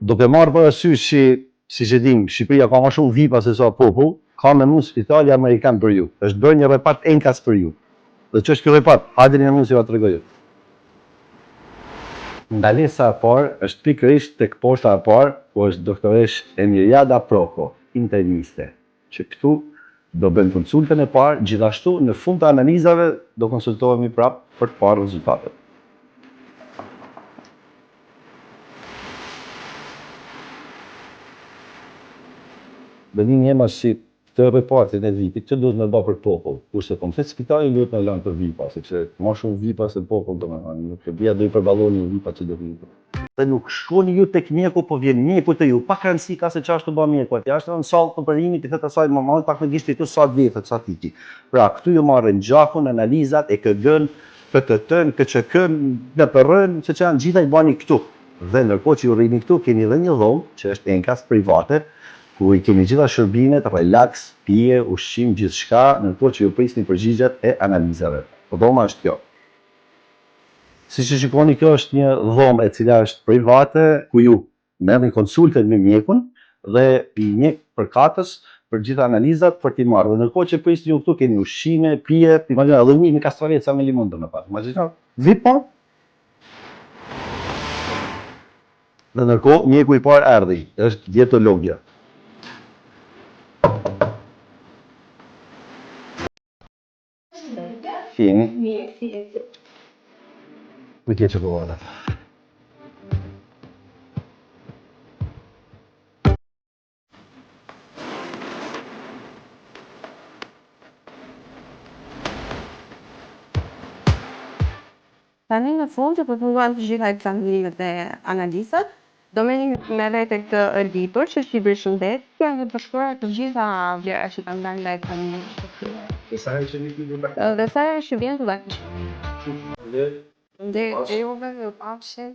Duke marrë parasysh që, siç e dim, Shqipëria ka më shumë vipa se sa popull, ka me mu spitali amerikan për ju. Është bërë një repat enkas për ju. Dhe që është kjo repat? Hajde një mund si va të regoj. Ndalesa e parë është pikërisht tek poshta e parë, ku është doktoresh Emiriada Proko, interniste, që këtu do bëjmë konsultën e parë, gjithashtu në fund të analizave do konsultohemi prapë për të parë rezultatet. Bedimi jem është që këtë repartin e vipit që duhet me ba për popull, kurse komplet spitali duhet me lanë për vipa, sepse ma shumë vipa se popull do me hanë, nuk e bia do i përballoni vipa që do vipa. Dhe nuk shkoni ju tek mjeku, po vjen mjeku te ju, pak rëndësi ka se çfarë të bë mjeku atje. Ashtu në sallë të opërimit i thot asaj mamait pak me gishti këtu sa vjetët, sa titi. Pra, këtu ju marrin gjakun, analizat, EKG-n, PTT-n, KÇK-n, NPR-n, që janë gjitha i bani këtu. Dhe ndërkohë që ju rrini këtu, keni edhe një dhomë, që është enkas private, ku i keni gjitha shërbimet, relax, pije, ushqim, gjithçka, ndërkohë që ju prisni përgjigjet e analizave. Po dhoma është kjo. Siç e shikoni, kjo është një dhomë e cila është private, ku ju merrni konsultën me mjekun dhe mjek përkatës për gjitha analizat për t'i marrë. Dhe ndërkohë që prisni ju këtu, keni ushqime, pije, imagjino edhe një kastravec sa me limon do me pas. Imagjino, vipa. Dhe ndërkohë mjeku i parë erdhi, është dietologja. Fini? Perché c'è buona? Tani në fund që përfunduan të gjitha ekzamenimet dhe analizat, do merret tek editor që shqipëri shëndetje dhe të shkruar të gjitha vlerat që kanë dalë nga ekzameni. Dhe sa herë që vjen Dhe sa herë që vjen vllaj. Dhe Dhe juve ju pafshim.